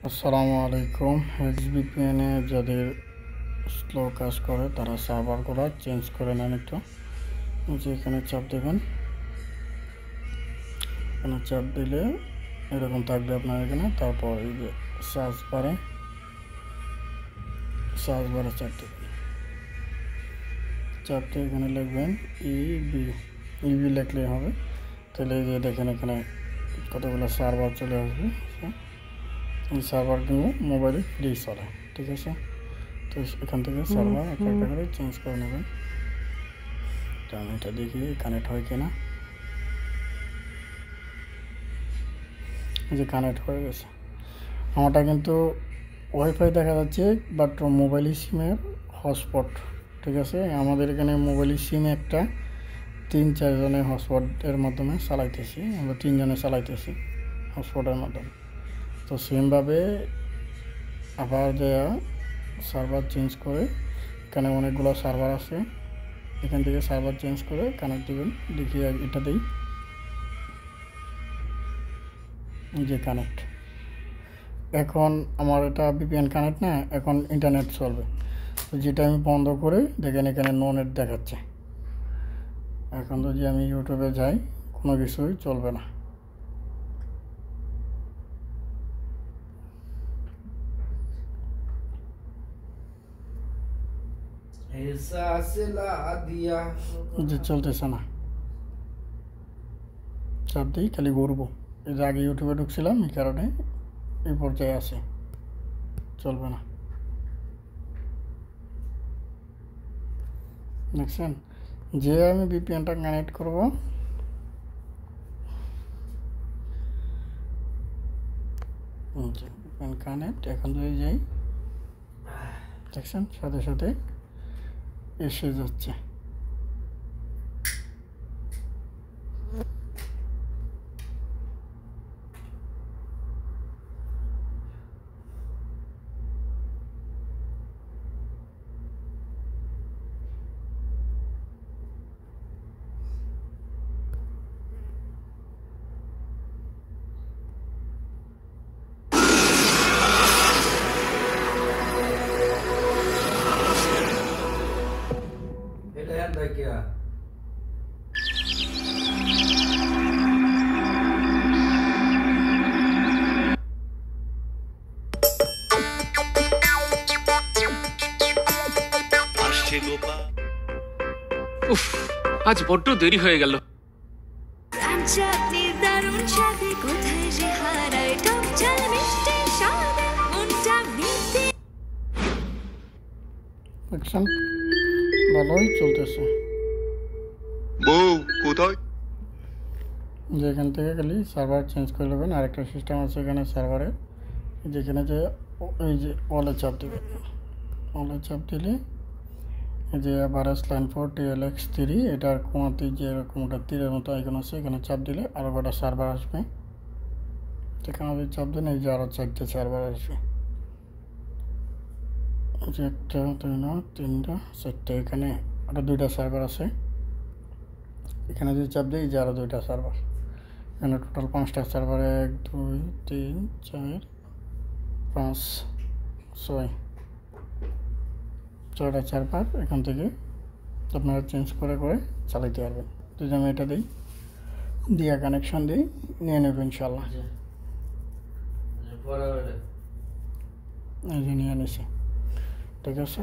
আসসালামু আলাইকুম। এক্সবিপিএনে যাদের স্লো কাজ করে তারা সার্ভারগুলো চেঞ্জ করে নেন। একটু যে এখানে চাপ দেবেন, এখানে চাপ দিলে এরকম থাকবে আপনার এখানে। তারপর এই যে সার্চ বারে চাপ দেবেন, চাপ দিয়ে এখানে লিখবেন ইবি লিখলেই হবে। তাহলে এই যে দেখেন এখানে কতগুলো সার্ভার চলে আসবে। এই সার্ভারগুলো মোবাইলে ফ্রি চলে, ঠিক আছে? তো এখান থেকে সার্ভার একটা একটা করে চেঞ্জ করে নেবেন। তো আমি এটা দেখি কানেক্ট হয় কিনা। যে কানেক্ট হয়ে গেছে আমারটা, কিন্তু ওয়াইফাই দেখা যাচ্ছে বাট মোবাইল সিমের হটস্পট, ঠিক আছে? আমাদের এখানে মোবাইল সিম একটা 3-4 জনের হটস্পটের মাধ্যমে চালাইতেছি, আমরা 3 জনে চালাইতেছি হটস্পটের মাধ্যমে। তো সেমভাবে আবার দেয়া সার্ভার চেঞ্জ করে, এখানে অনেকগুলো সার্ভার আছে, এখান থেকে সার্ভার চেঞ্জ করে কানেক্ট দেবেন। দেখি এটা দিই, যে কানেক্ট। এখন আমার এটা ভিপিএন কানেক্ট না, এখন ইন্টারনেট চলবে। তো যেটা আমি বন্ধ করে দেখেন এখানে নো নেট দেখাচ্ছে। এখন যদি আমি ইউটিউবে যাই কোনো কিছুই চলবে না। যে চলতেছে না, চাপ দিই খালি ঘুরবো। এই যে আগে ইউটিউবে ঢুকছিলাম, এই কারণে এই পর্যায়ে আছে, চলবে না। দেখছেন, যে আমি ভিপিএনটা কানেক্ট করব, ভিপিএন কানেক্ট। এখন যদি যাই, দেখছেন সাথে সাথে এসে যাচ্ছে। উফ, আজ বড্ড দেরি হয়ে গেল। দেখছেন ভালোই চলতেছে। যেখান থেকে খালি সার্ভার চেঞ্জ করে নেবেন। আরেকটা সিস্টেম আছে এখানে সার্ভারে, যেখানে যে এই যে অলে চাপ দেবেন, অলে চাপ দিলে এই যে ভাইরাস লাইন 4 TLX3, এটার কোনাতে যে এরকম একটা তীরের মতো আইকন আছে, এখানে চাপ দিলে আরও কটা সার্ভার আসবে। এখানে যদি চাপ দেন এই যে আরও 4টে সার্ভার আসবে। যে 1, 2, 3, 4টে, এখানে আরও 2টা সার্ভার আছে। এখানে যদি চাপ দিই যে আরও 2টা সার্ভার, এখানে টোটাল 5টা সার্ভার, 1, 2, 3, 4, 5, 6টা সার্ভার এখান থেকে আপনারা চেঞ্জ করে করে চালাইতে পারবেন। যদি আমি এটা দিই, দিয়া কানেকশন দিই, নিয়ে নেবেন ইনশাল্লাহ। এই যে নিয়ে নিছি, ঠিক আছে।